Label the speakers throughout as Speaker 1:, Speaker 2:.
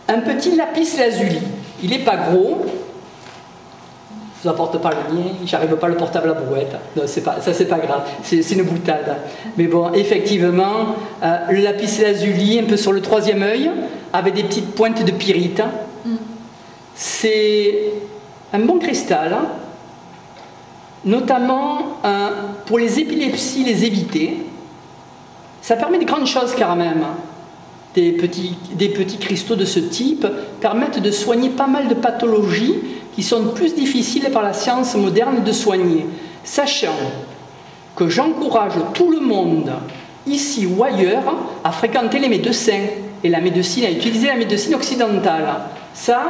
Speaker 1: un petit lapis lazuli. Il n'est pas gros. Je ne vous apporte pas le mien, j'arrive pas le portable à brouette. Non, ça c'est pas grave, c'est une boutade. Mais bon, effectivement, le lapis lazuli, un peu sur le troisième œil, avec des petites pointes de pyrite. C'est un bon cristal, hein, notamment pour les épilepsies, les éviter. Ça permet de grandes choses quand même. Des petits cristaux de ce type permettent de soigner pas mal de pathologies qui sont plus difficiles par la science moderne de soigner. Sachant que j'encourage tout le monde, ici ou ailleurs, à fréquenter les médecins et la médecine, à utiliser la médecine occidentale. Ça,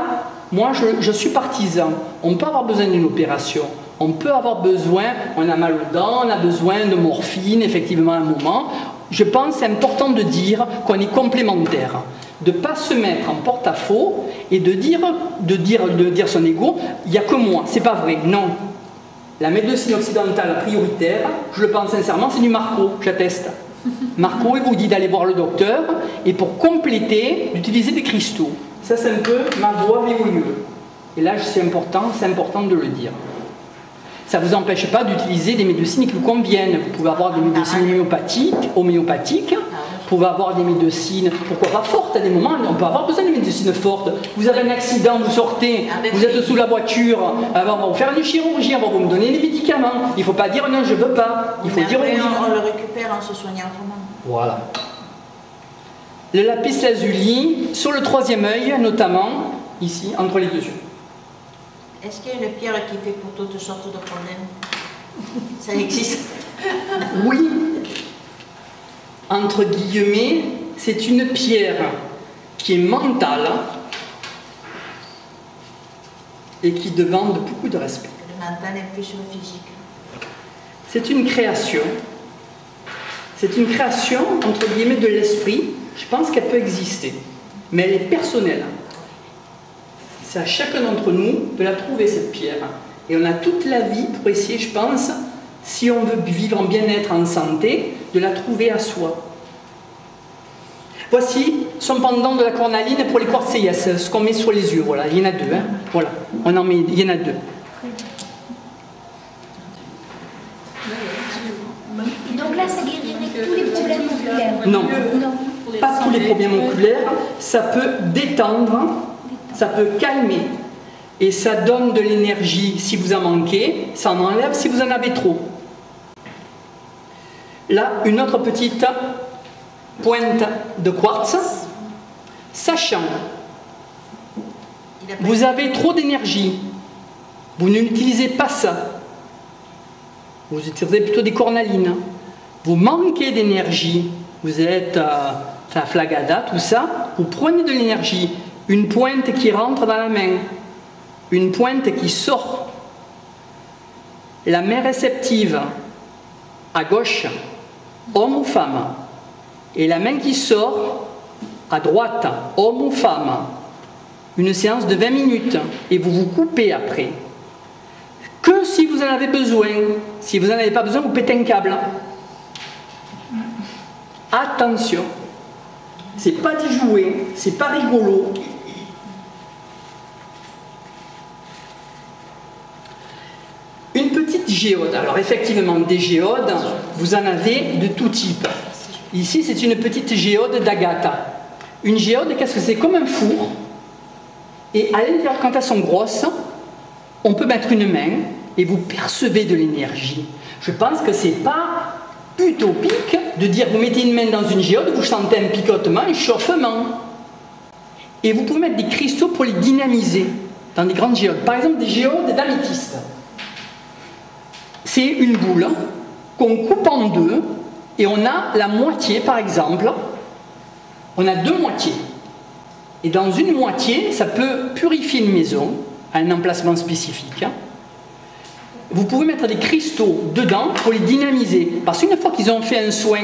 Speaker 1: moi je suis partisan. On peut avoir besoin d'une opération, on peut avoir besoin, on a mal aux dents, on a besoin de morphine, effectivement à un moment. Je pense que c'est important de dire qu'on est complémentaires, de ne pas se mettre en porte-à-faux et de dire son ego, il n'y a que moi, c'est pas vrai, non. La médecine occidentale prioritaire, je le pense sincèrement, c'est du Marco, j'atteste. Marco, il vous dit d'aller voir le docteur et pour compléter, d'utiliser des cristaux. Ça, c'est un peu ma voix VOIE. Et là, c'est important de le dire. Ça ne vous empêche pas d'utiliser des médecines qui vous conviennent. Vous pouvez avoir des médecines homéopathiques, vous pouvez avoir des médecines, pourquoi pas fortes à des moments, on peut avoir besoin de médecines fortes. Vous avez un accident, vous sortez, vous êtes sous la voiture, on va vous faire une chirurgie, on va vous me donner des médicaments. Il ne faut pas dire non, je ne veux pas. Il faut dire oui.
Speaker 2: On le récupère en se soignant autrement.
Speaker 1: Voilà. Le lapis lazuli, sur le troisième œil, notamment, ici, entre les deux yeux.
Speaker 2: Est-ce qu'il y a une pierre qui fait pour toutes sortes de problèmes? Ça existe?
Speaker 1: Oui. Entre guillemets, c'est une pierre qui est mentale et qui demande beaucoup de respect.
Speaker 2: Le mental est plus sur le physique.
Speaker 1: C'est une création. C'est une création, entre guillemets, de l'esprit. Je pense qu'elle peut exister. Mais elle est personnelle. C'est à chacun d'entre nous de la trouver, cette pierre. Et on a toute la vie pour essayer, je pense, si on veut vivre en bien-être, en santé, de la trouver à soi. Voici son pendant de la cornaline pour les quartz CIS, ce qu'on met sur les yeux. Voilà, il y en a deux. Hein. Voilà, il y en a deux.
Speaker 3: Donc là, ça guérirait tous les problèmes oculaires?
Speaker 1: Non, pas tous les problèmes oculaires. Ça peut détendre, ça peut calmer. Et ça donne de l'énergie si vous en manquez, ça en enlève si vous en avez trop. Là, une autre petite pointe de quartz, sachant vous avez trop d'énergie, vous n'utilisez pas ça, vous utilisez plutôt des cornalines, vous manquez d'énergie, vous êtes la flagada, tout ça, vous prenez de l'énergie, une pointe qui rentre dans la main, une pointe qui sort, la main réceptive à gauche, homme ou femme, et la main qui sort à droite, homme ou femme, une séance de 20 minutes, et vous vous coupez après. Que si vous en avez besoin. Si vous n'en avez pas besoin, vous pétez un câble. Attention, c'est pas du jouet, c'est pas rigolo. Une petite géode. Alors effectivement, des géodes, vous en avez de tout type. Ici, c'est une petite géode d'agate. Une géode, qu'est-ce que c'est? Comme un four. Et à l'intérieur, quand elles sont grosses, on peut mettre une main et vous percevez de l'énergie. Je pense que c'est pas utopique de dire vous mettez une main dans une géode, vous sentez un picotement, un chauffement. Et vous pouvez mettre des cristaux pour les dynamiser dans des grandes géodes. Par exemple, des géodes d'améthyste. C'est une boule qu'on coupe en deux et on a la moitié, par exemple, on a deux moitiés. Et dans une moitié, ça peut purifier une maison à un emplacement spécifique. Vous pouvez mettre des cristaux dedans pour les dynamiser. Parce qu'une fois qu'ils ont fait un soin,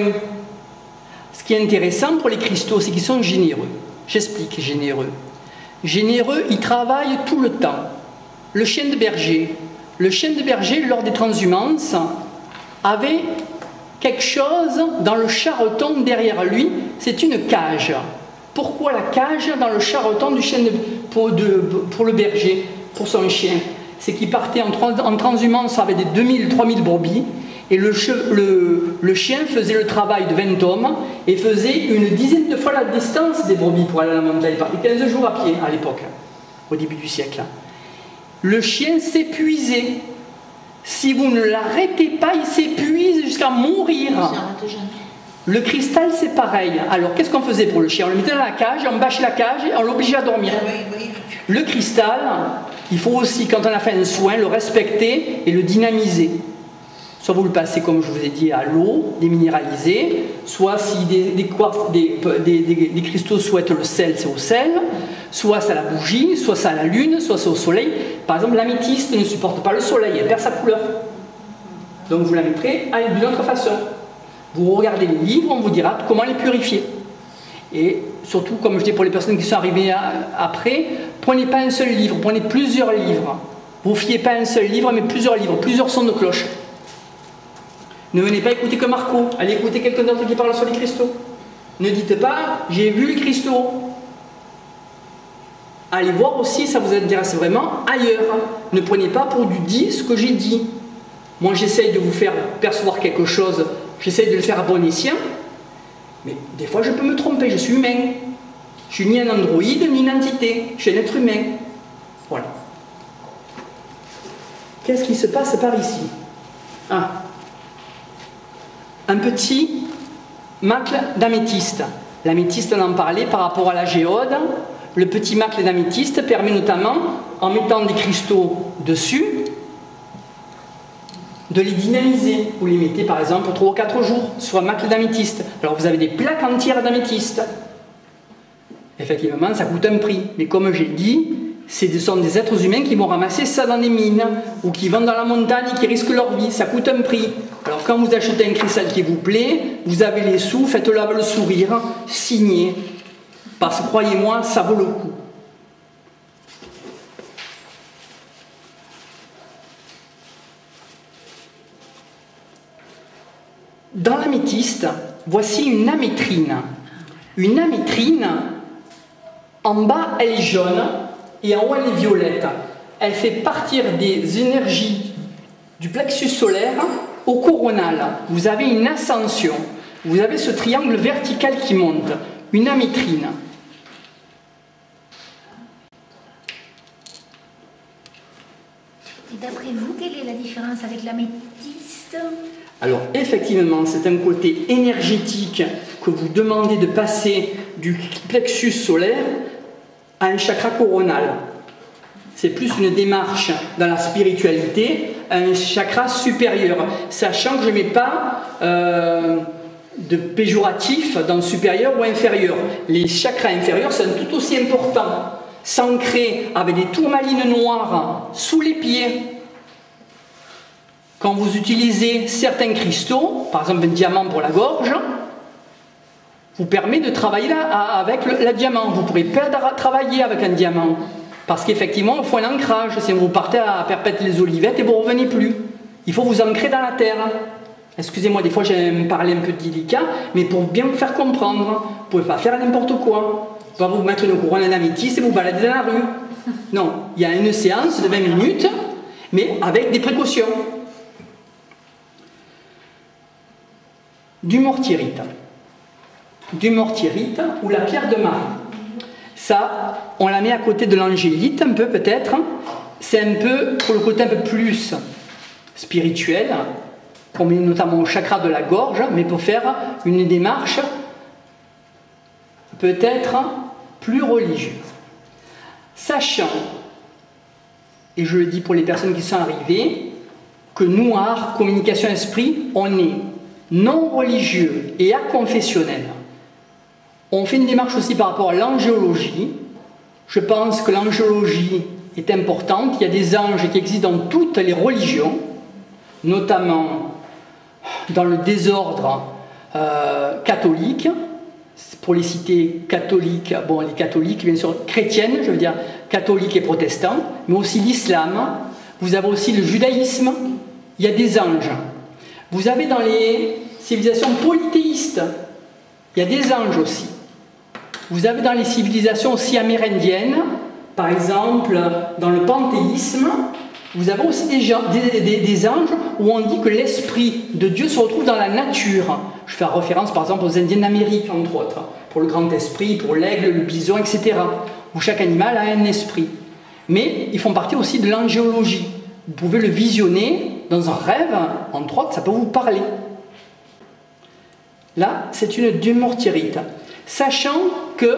Speaker 1: ce qui est intéressant pour les cristaux, c'est qu'ils sont généreux. J'explique, généreux. Généreux, ils travaillent tout le temps. Le chien de berger, lors des transhumances, avait quelque chose dans le charreton derrière lui, c'est une cage. Pourquoi la cage dans le charreton du chien pour le berger, pour son chien? C'est qu'il partait en transhumance avec des 2000-3000 brebis, et le chien faisait le travail de 20 hommes et faisait une dizaine de fois la distance des brebis pour aller à la montagne. Il partait 15 jours à pied à l'époque, au début du siècle. Le chien s'épuisait. Si vous ne l'arrêtez pas, il s'épuise jusqu'à mourir. Le cristal, c'est pareil. Alors, qu'est-ce qu'on faisait pour le chien? On le mettait dans la cage, on bâchait la cage et on l'obligeait à dormir. Le cristal, il faut aussi, quand on a fait un soin, le respecter et le dynamiser. Soit vous le passez, comme je vous ai dit, à l'eau, déminéralisée, soit si des cristaux souhaitent le sel, c'est au sel, soit c'est à la bougie, soit c'est à la lune, soit c'est au soleil. Par exemple, l'améthyste ne supporte pas le soleil, elle perd sa couleur. Donc vous la mettrez d'une autre façon. Vous regardez les livres, on vous dira comment les purifier. Et surtout, comme je dis pour les personnes qui sont arrivées après, prenez pas un seul livre, prenez plusieurs livres. Vous fiez pas un seul livre, mais plusieurs livres, plusieurs sons de cloche. Ne venez pas écouter que Marco, allez écouter quelqu'un d'autre qui parle sur les cristaux. Ne dites pas, j'ai vu les cristaux. Allez voir aussi, ça vous intéresse vraiment, ailleurs. Ne prenez pas pour du dit ce que j'ai dit. Moi, j'essaye de vous faire percevoir quelque chose, j'essaye de le faire à bon escient, mais des fois, je peux me tromper, je suis humain. Je suis ni un androïde, ni une entité, je suis un être humain. Voilà. Qu'est-ce qui se passe par ici? Un petit macle d'améthyste. L'améthyste, on en parlait par rapport à la géode. Le petit macle d'améthyste permet notamment, en mettant des cristaux dessus, de les dynamiser. Vous les mettez par exemple 3 ou 4 jours sur un macle d'améthyste. Alors vous avez des plaques entières d'améthyste. Effectivement, ça coûte un prix. Mais comme j'ai dit, ce sont des êtres humains qui vont ramasser ça dans des mines ou qui vont dans la montagne et qui risquent leur vie. Ça coûte un prix. Alors quand vous achetez un cristal qui vous plaît, vous avez les sous, faites-le avec le sourire, signez. Parce que croyez-moi, ça vaut le coup. Dans l'améthyste, voici une amétrine. Une amétrine, en bas, elle est jaune et en haut, elle est violette. Elle fait partir des énergies du plexus solaire au coronal. Vous avez une ascension. Vous avez ce triangle vertical qui monte. Une amétrine.
Speaker 3: Et d'après vous, quelle est la différence avec l'améthyste?
Speaker 1: Alors effectivement, c'est un côté énergétique que vous demandez de passer du plexus solaire à un chakra coronal. C'est plus une démarche dans la spiritualité, un chakra supérieur. Sachant que je ne mets pas de péjoratif dans supérieur ou inférieur. Les chakras inférieurs sont tout aussi importants. S'ancrer avec des tourmalines noires sous les pieds. Quand vous utilisez certains cristaux, par exemple un diamant pour la gorge, vous permet de travailler là avec le diamant. Vous ne pourrez pas travailler avec un diamant. Parce qu'effectivement, il faut un ancrage. Si vous partez à Perpète-les-Olivettes et vous ne revenez plus. Il faut vous ancrer dans la terre. Excusez-moi, des fois j'aime parler un peu délicat, mais pour bien vous faire comprendre. Vous ne pouvez pas faire n'importe quoi. Vous ne pouvez pas vous mettre une couronne d'améthyste et vous balader dans la rue. Non, il y a une séance de 20 minutes, mais avec des précautions. Du mortierite. Du mortierite ou la pierre de Marie. Ça, on la met à côté de l'angélite, un peu peut-être. C'est un peu, pour le côté un peu plus spirituel, qu'on met notamment au chakra de la gorge, mais pour faire une démarche peut-être plus religieuse. Sachant, et je le dis pour les personnes qui sont arrivées, que nous, art, communication, esprit, on est non religieux et aconfessionnel. On fait une démarche aussi par rapport à l'angéologie. Je pense que l'angéologie est importante. Il y a des anges qui existent dans toutes les religions, notamment dans le désordre catholique, pour les cités catholiques, bon les catholiques bien sûr chrétiennes, je veux dire catholiques et protestants, mais aussi l'islam, vous avez aussi le judaïsme, il y a des anges. Vous avez dans les civilisations polythéistes, il y a des anges aussi. Vous avez dans les civilisations aussi amérindiennes, par exemple dans le panthéisme, vous avez aussi des anges où on dit que l'esprit de Dieu se retrouve dans la nature. Je fais référence par exemple aux Indiens d'Amérique, entre autres, pour le grand esprit, pour l'aigle, le bison, etc. Où chaque animal a un esprit. Mais ils font partie aussi de l'angéologie. Vous pouvez le visionner dans un rêve, entre autres, ça peut vous parler. Là, c'est une démortierite. Sachant que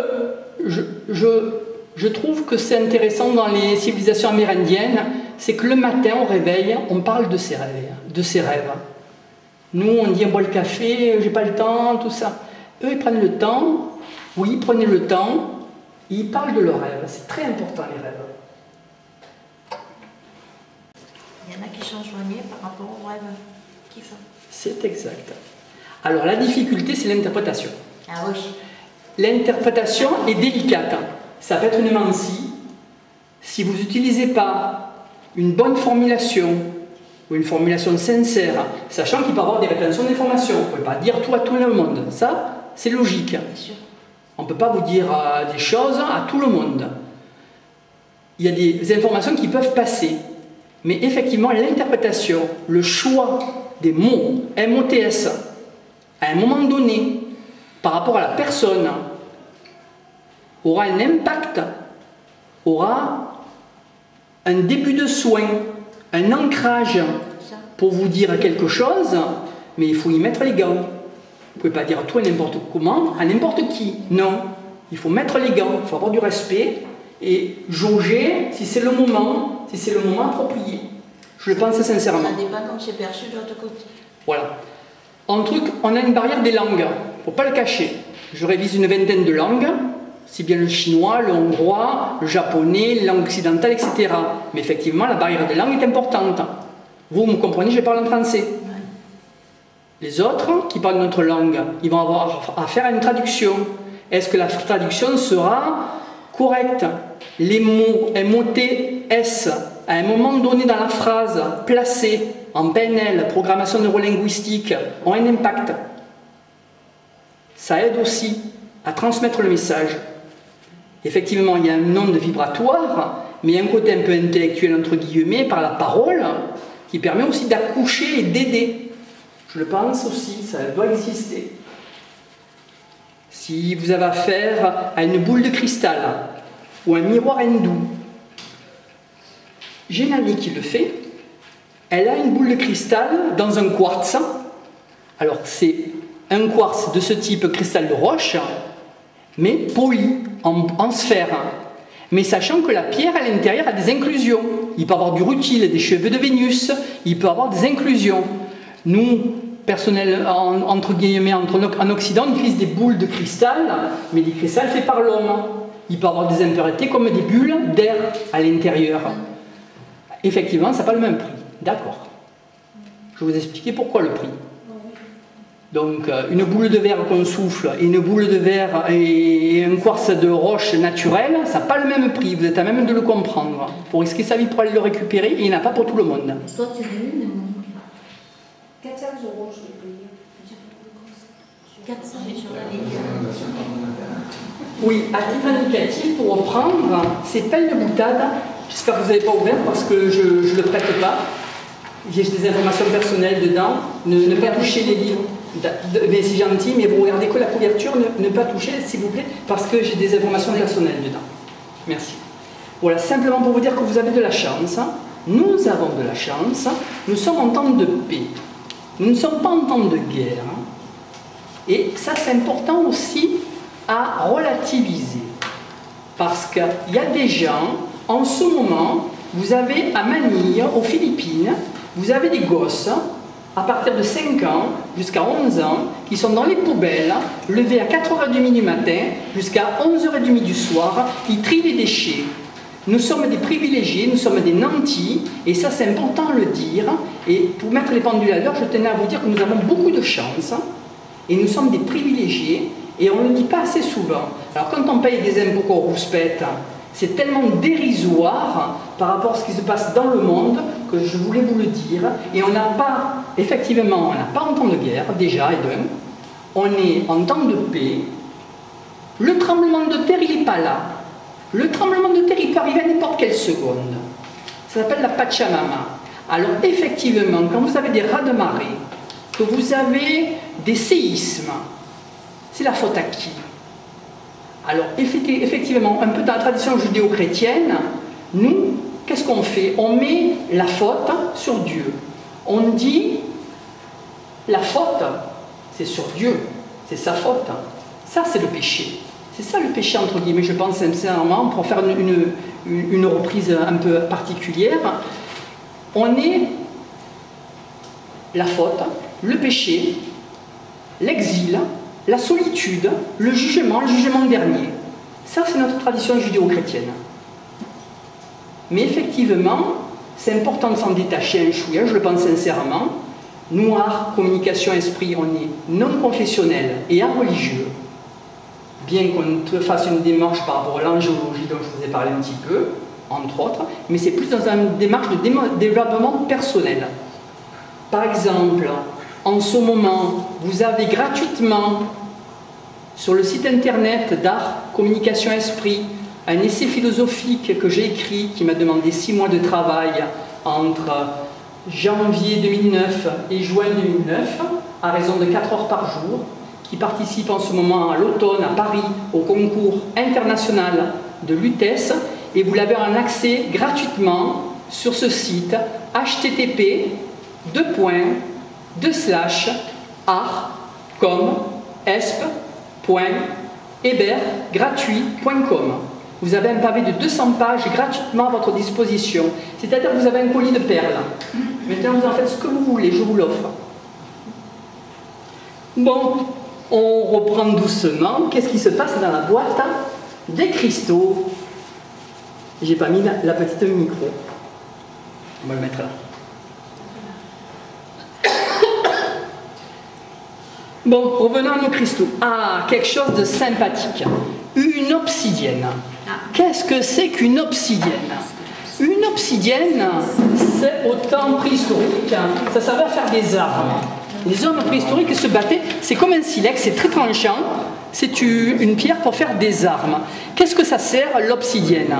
Speaker 1: je trouve que c'est intéressant dans les civilisations amérindiennes, c'est que le matin au réveil, on parle de ses rêves. Nous, on dit on boit le café, j'ai pas le temps, tout ça. Eux, ils prennent le temps, oui, prenez le temps, ils parlent de leurs rêves. C'est très important, les rêves.
Speaker 2: Il y en a qui sont joignés par rapport aux rêves qu'ils font.
Speaker 1: C'est exact. Alors, la difficulté, c'est l'interprétation.
Speaker 2: Ah oui.
Speaker 1: L'interprétation est délicate. Ça peut être une mancie. Si vous n'utilisez pas une bonne formulation ou une formulation sincère, sachant qu'il peut y avoir des rétentions d'informations, vous ne pouvez pas dire tout à tout le monde. Ça, c'est logique.
Speaker 2: Bien sûr.
Speaker 1: On ne peut pas vous dire des choses à tout le monde. Il y a des informations qui peuvent passer. Mais effectivement, l'interprétation, le choix des mots, MOTS, à un moment donné, par rapport à la personne, aura un impact, aura un début de soin, un ancrage pour vous dire quelque chose, mais il faut y mettre les gants. Vous ne pouvez pas dire tout et n'importe comment, à n'importe qui. Non, il faut mettre les gants, il faut avoir du respect et jauger si c'est le moment approprié. Je le pense sincèrement.
Speaker 2: Ça dépend comme c'est perçu de l'autre côté.
Speaker 1: Voilà. En truc, on a une barrière des langues, il ne faut pas le cacher. Je révise une vingtaine de langues, si bien le chinois, le hongrois, le japonais, les langues occidentales, etc. Mais effectivement, la barrière des langues est importante. Vous me comprenez, je parle en français.
Speaker 2: Ouais.
Speaker 1: Les autres qui parlent notre langue, ils vont avoir affaire à une traduction. Est-ce que la traduction sera correcte? Les mots MOTS, à un moment donné dans la phrase, placés en PNL, programmation neurolinguistique, ont un impact. Ça aide aussi à transmettre le message. Effectivement, il y a un onde vibratoire, mais il y a un côté un peu intellectuel, entre guillemets, par la parole, qui permet aussi d'accoucher et d'aider. Je le pense aussi, ça doit exister. Si vous avez affaire à une boule de cristal ou un miroir hindou, j'ai une amie qui le fait. Elle a une boule de cristal dans un quartz. Alors c'est un quartz de ce type cristal de roche, mais poli, en sphère. Mais sachant que la pierre à l'intérieur a des inclusions. Il peut y avoir du rutile, des cheveux de Vénus, il peut y avoir des inclusions. Nous, personnel, entre guillemets, en Occident, on utilise des boules de cristal, mais des cristals faits par l'homme. Il peut y avoir des impuretés comme des bulles d'air à l'intérieur. Effectivement, ça n'a pas le même prix. D'accord. Je vais vous expliquer pourquoi le prix. Donc, une boule de verre qu'on souffle et une boule de verre et un quartz de roche naturelle, ça n'a pas le même prix. Vous êtes à même de le comprendre. Il faut risquer sa vie pour aller le récupérer et il n'y en a pas pour tout le monde.
Speaker 3: Toi, tu veux une
Speaker 4: 400 euros, je l'ai payé.
Speaker 2: 400 sur la ligne.
Speaker 1: Oui, à titre indicatif, pour reprendre, c'est pas une boutade. J'espère que vous n'avez pas ouvert parce que je ne le prête pas. J'ai des informations personnelles dedans. Ne pas toucher les livres. Mais c'est gentil, mais vous regardez que la couverture, ne pas toucher, s'il vous plaît, parce que j'ai des informations personnelles dedans. Merci. Voilà, simplement pour vous dire que vous avez de la chance. Nous avons de la chance. Nous sommes en temps de paix. Nous ne sommes pas en temps de guerre. Et ça, c'est important aussi à relativiser. Parce qu'il y a des gens, en ce moment, vous avez à Manille, aux Philippines, vous avez des gosses, à partir de 5 ans jusqu'à 11 ans, qui sont dans les poubelles, levés à 4h30 du matin jusqu'à 11h30 du soir, ils trient les déchets. Nous sommes des privilégiés, nous sommes des nantis, et ça c'est important de le dire. Et pour mettre les pendules à l'heure, je tenais à vous dire que nous avons beaucoup de chance, et nous sommes des privilégiés, et on ne le dit pas assez souvent. Alors quand on paye des impôts qu'on rouspète, c'est tellement dérisoire par rapport à ce qui se passe dans le monde que je voulais vous le dire. Et on n'a pas, effectivement, on n'a pas en temps de guerre, déjà, et d'un. On est en temps de paix. Le tremblement de terre, il n'est pas là. Le tremblement de terre, il peut arriver à n'importe quelle seconde. Ça s'appelle la Pachamama. Alors effectivement, quand vous avez des raz-de-marée, que vous avez des séismes, c'est la faute à qui? Alors effectivement, un peu dans la tradition judéo-chrétienne, nous, qu'est-ce qu'on fait? On met la faute sur Dieu. On dit, la faute, c'est sur Dieu, c'est sa faute. Ça, c'est le péché. C'est ça le péché, entre guillemets, je pense sincèrement, pour faire une reprise un peu particulière. On est la faute, le péché, l'exil, la solitude, le jugement dernier. Ça, c'est notre tradition judéo-chrétienne. Mais effectivement, c'est important de s'en détacher un chouïa, je le pense sincèrement. Nous, art, communication, esprit, on est non confessionnel et religieux. Bien qu'on fasse une démarche par rapport à l'angéologie dont je vous ai parlé un petit peu, entre autres, mais c'est plus dans une démarche de développement personnel. Par exemple, en ce moment, vous avez gratuitement sur le site internet d'art, communication, esprit, un essai philosophique que j'ai écrit qui m'a demandé 6 mois de travail entre janvier 2009 et juin 2009, à raison de 4 heures par jour, qui participe en ce moment à l'automne à Paris au concours international de l'UTES, et vous l'avez en accès gratuitement sur ce site http://art.com.esp.hébert-gratuit.com. Vous avez un pavé de 200 pages gratuitement à votre disposition. C'est-à-dire que vous avez un colis de perles. Maintenant, vous en faites ce que vous voulez, je vous l'offre. Bon, on reprend doucement. Qu'est-ce qui se passe dans la boîte? Des cristaux. J'ai pas mis la petite micro. On va le mettre là. Bon, revenons à nos cristaux. Ah, quelque chose de sympathique. Une obsidienne. Qu'est-ce que c'est qu'une obsidienne? Une obsidienne, c'est au temps préhistorique, ça servait à faire des armes. Les hommes préhistoriques se battaient, c'est comme un silex, c'est très tranchant, c'est une pierre pour faire des armes. Qu'est-ce que ça sert, l'obsidienne?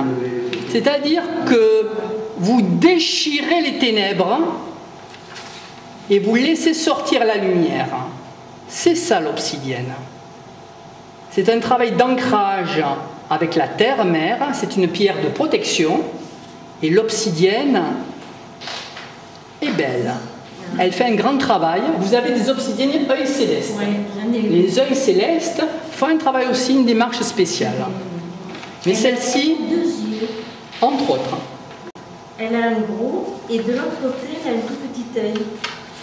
Speaker 1: C'est-à-dire que vous déchirez les ténèbres et vous laissez sortir la lumière. C'est ça l'obsidienne. C'est un travail d'ancrage avec la terre-mère, c'est une pierre de protection, et l'obsidienne est belle. Elle fait un grand travail. Vous avez des obsidiennes œils célestes. Les œils célestes font un travail aussi, une démarche spéciale. Mais celle-ci, entre autres.
Speaker 5: Elle a un gros, et de l'autre côté, elle a un tout petit œil.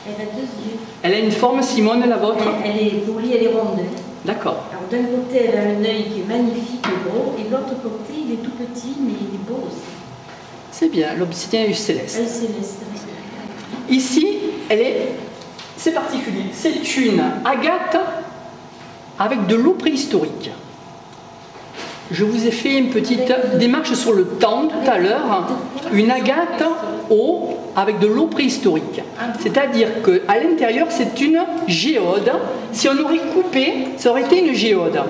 Speaker 5: Elle a 2 yeux.
Speaker 1: Elle a une forme, Simone, la vôtre?
Speaker 5: Elle est polie, elle est ronde.
Speaker 1: D'accord.
Speaker 5: Alors d'un côté, elle a un œil qui est magnifique et gros, et de l'autre côté, il est tout petit, mais il est beau aussi.
Speaker 1: C'est bien, l'obsidienne œil céleste.
Speaker 5: Œil céleste.
Speaker 1: Ici, c'est particulier. C'est une agate avec de l'eau préhistorique. Je vous ai fait une petite démarche sur le temps tout à l'heure. Une agate eau avec de l'eau préhistorique. C'est-à-dire qu'à l'intérieur, c'est une géode. Si on aurait coupé, ça aurait été une géode.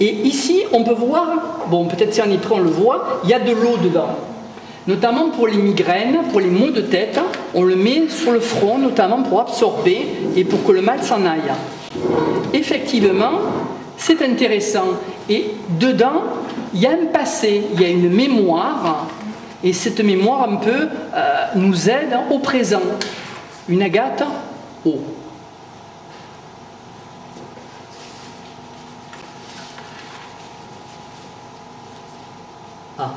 Speaker 1: Et ici, on peut voir, bon, peut-être si on est prêt, on le voit, il y a de l'eau dedans. Notamment pour les migraines, pour les maux de tête, on le met sur le front, notamment pour absorber et pour que le mal s'en aille. Effectivement, c'est intéressant. Et dedans, il y a un passé, il y a une mémoire, et cette mémoire un peu nous aide au présent. Une agate eau. Ah.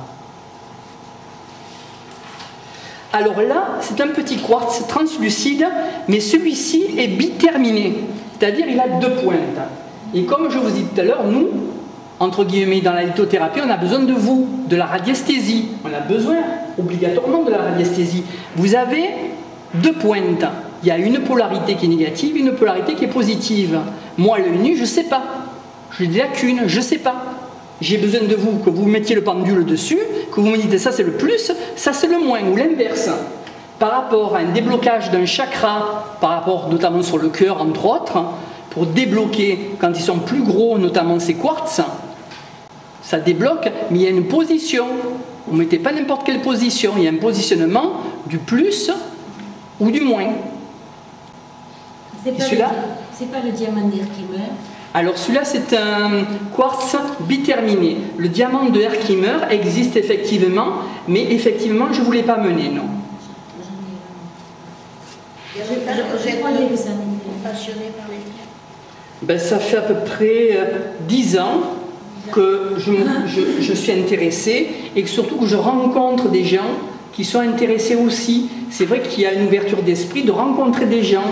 Speaker 1: Alors là, c'est un petit quartz translucide, mais celui-ci est biterminé, c'est-à-dire il a 2 pointes. Et comme je vous ai dit tout à l'heure, nous, entre guillemets, dans la lithothérapie, on a besoin de vous, de la radiesthésie. On a besoin obligatoirement de la radiesthésie. Vous avez 2 pointes. Il y a une polarité qui est négative, une polarité qui est positive. Moi, l'œil nu, je ne sais pas. J'ai des lacunes, je ne sais pas. J'ai besoin de vous, que vous mettiez le pendule dessus, que vous me dites ça c'est le plus, ça c'est le moins, ou l'inverse. Par rapport à un déblocage d'un chakra, par rapport notamment sur le cœur entre autres, pour débloquer quand ils sont plus gros, notamment ces quartz, ça débloque, mais il y a une position. Vous ne mettez pas n'importe quelle position, il y a un positionnement du plus ou du moins.
Speaker 5: C'est pas le diamant d'Herkimer.
Speaker 1: Alors celui-là c'est un quartz biterminé. Le diamant de Herkimer existe effectivement, mais effectivement je ne voulais pas mener, non.
Speaker 2: Vous êtes
Speaker 5: croyais que ça
Speaker 2: passionné par les pierres?
Speaker 1: Ben, ça fait à peu près 10 ans que je suis intéressée et que surtout que je rencontre des gens qui sont intéressés aussi. C'est vrai qu'il y a une ouverture d'esprit de rencontrer des gens.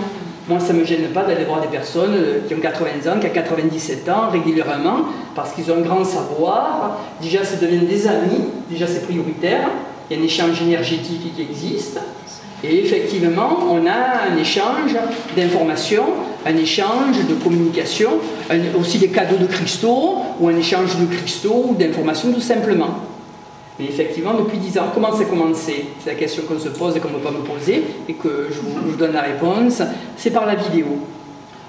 Speaker 1: Moi, ça ne me gêne pas d'aller voir des personnes qui ont 80 ans, qui ont 97 ans régulièrement, parce qu'ils ont un grand savoir. Déjà, ça devient des amis, déjà c'est prioritaire. Il y a un échange énergétique qui existe. Et effectivement, on a un échange d'informations, un échange de communication, aussi des cadeaux de cristaux, ou un échange de cristaux ou d'informations tout simplement. Mais effectivement, depuis 10 ans, comment ça a commencé? C'est la question qu'on se pose et qu'on ne peut pas me poser, et que je vous donne la réponse. C'est par la vidéo.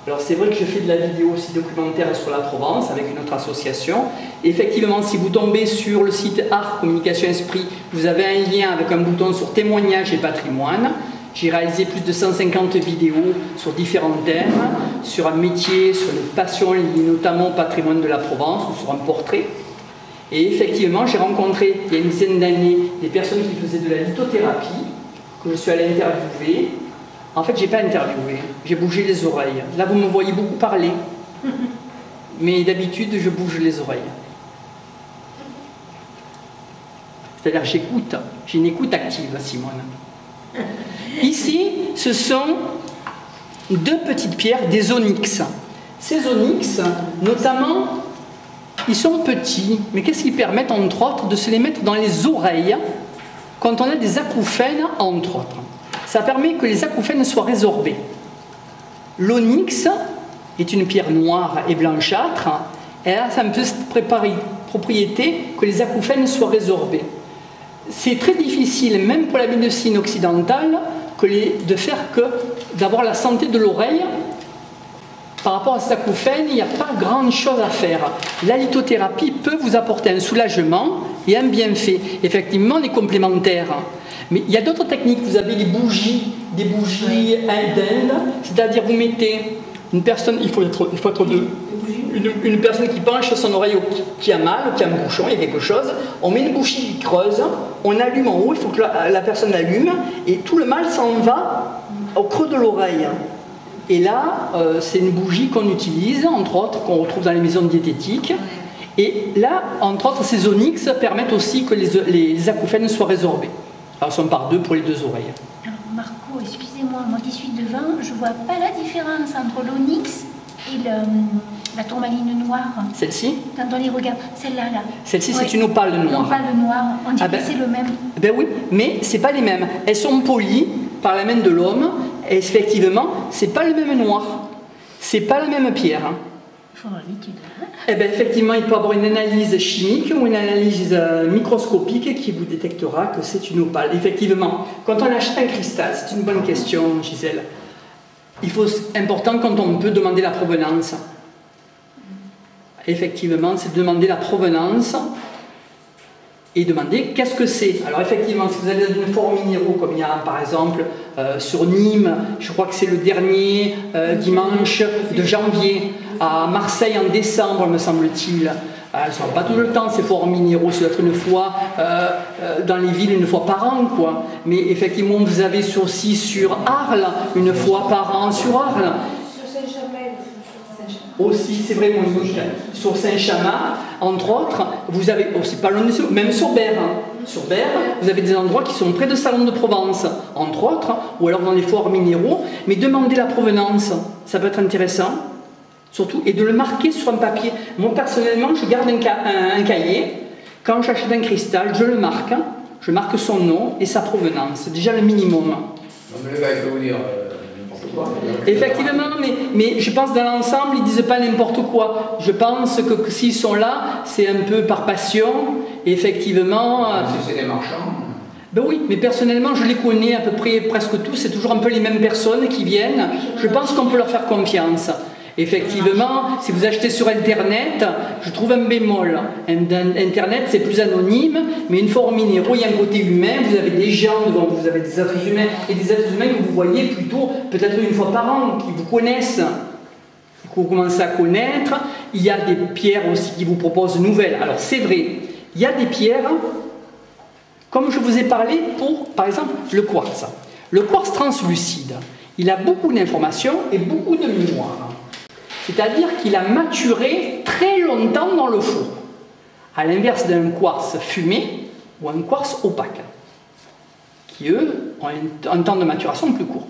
Speaker 1: Alors c'est vrai que je fais de la vidéo aussi documentaire sur la Provence avec une autre association. Et effectivement, si vous tombez sur le site Art Communication Esprit, vous avez un lien avec un bouton sur témoignages et patrimoine. J'ai réalisé plus de 150 vidéos sur différents thèmes, sur un métier, sur une passion liée notamment au patrimoine de la Provence ou sur un portrait. Et effectivement, j'ai rencontré il y a une dizaine d'années des personnes qui faisaient de la lithothérapie, que je suis allé interviewer. En fait, je n'ai pas interviewé, j'ai bougé les oreilles. Là, vous me voyez beaucoup parler, mais d'habitude, je bouge les oreilles. C'est-à-dire, j'écoute, j'ai une écoute active, Simone. Ici, ce sont deux petites pierres, des onyx. Ces onyx, notamment, ils sont petits, mais qu'est-ce qu'ils permettent, entre autres, de se les mettre dans les oreilles quand on a des acouphènes, entre autres. Ça permet que les acouphènes soient résorbés. L'onyx est une pierre noire et blanchâtre, et là, ça me peut préparer propriété que les acouphènes soient résorbés. C'est très difficile, même pour la médecine occidentale, d'avoir la santé de l'oreille. Par rapport à ces acouphènes, il n'y a pas grand chose à faire. La lithothérapie peut vous apporter un soulagement et un bienfait. Effectivement, on est complémentaires. Mais il y a d'autres techniques. Vous avez des bougies d'Inde, c'est-à-dire vous mettez une personne, il faut être deux, une personne qui penche son oreille, qui a mal, qui a un bouchon, il y a quelque chose, on met une bougie qui creuse, on allume en haut, il faut que la personne allume, et tout le mal s'en va au creux de l'oreille. Et là, c'est une bougie qu'on utilise, entre autres, qu'on retrouve dans les maisons diététiques. Et là, entre autres, ces onyx permettent aussi que les acouphènes soient résorbés. Alors, ils sont par deux pour les deux oreilles.
Speaker 3: Alors, Marco, excusez-moi, moi qui suis devant, je ne vois pas la différence entre l'onyx et la tourmaline noire.
Speaker 1: Celle-ci?
Speaker 3: Quand on les regarde, celle-là, là.
Speaker 1: Celle-ci, c'est une opale noire.
Speaker 3: L'opale noire, on dirait que c'est le même.
Speaker 1: Ben oui, mais c'est pas les mêmes. Elles sont polies par la main de l'homme, et effectivement, c'est pas le même noir. C'est pas la même pierre.
Speaker 3: Il faut avoir l'habitude.
Speaker 1: Eh bien, effectivement, il peut y avoir une analyse chimique ou une analyse microscopique qui vous détectera que c'est une opale. Effectivement, quand on achète un cristal, c'est une bonne question, Gisèle. Important quand on peut demander la provenance. Effectivement, c'est demander la provenance et demander qu'est-ce que c'est. Alors effectivement, si vous allez dans une foire minéraux, comme il y a par exemple sur Nîmes, je crois que c'est le dernier dimanche de janvier, à Marseille en décembre, me semble-t-il. Elles ne sont pas tout le temps, ces foires minéraux, ça doit être une fois dans les villes, une fois par an, quoi. Mais effectivement, vous avez aussi sur Arles, une fois par an sur Arles.
Speaker 4: Sur Saint-Germain.
Speaker 1: Aussi, c'est vrai, Monique, sur Saint-Chamas, entre autres, vous avez, c'est pas loin de, même sur Berre. Sur Berre, vous avez des endroits qui sont près de Salon de Provence, entre autres, ou alors dans les foires minéraux, mais demandez la provenance, ça peut être intéressant. Surtout, et de le marquer sur un papier. Moi, personnellement, je garde un cahier. Quand j'achète un cristal, je le marque. Je marque son nom et sa provenance. C'est déjà le minimum.
Speaker 6: Non, mais le gars, il peut vous dire n'importe quoi.
Speaker 1: Effectivement, mais je pense dans l'ensemble, ils ne disent pas n'importe quoi. Je pense que s'ils sont là, c'est un peu par passion. Et effectivement...
Speaker 6: Si c'est des marchands...
Speaker 1: Ben oui, mais personnellement, je les connais à peu près presque tous. C'est toujours un peu les mêmes personnes qui viennent. Je pense qu'on peut leur faire confiance. Effectivement, si vous achetez sur Internet, je trouve un bémol. Internet, c'est plus anonyme, mais une fois en minéraux, il y a un côté humain. Vous avez des gens devant vous, vous avez des êtres humains et des êtres humains que vous voyez plutôt peut-être une fois par an, qui vous connaissent, que vous commencez à connaître. Il y a des pierres aussi qui vous proposent nouvelles. Alors c'est vrai, il y a des pierres, comme je vous ai parlé pour, par exemple, le quartz. Le quartz translucide, il a beaucoup d'informations et beaucoup de mémoire. C'est-à-dire qu'il a maturé très longtemps dans le four, à l'inverse d'un quartz fumé ou un quartz opaque, qui eux ont un temps de maturation plus court.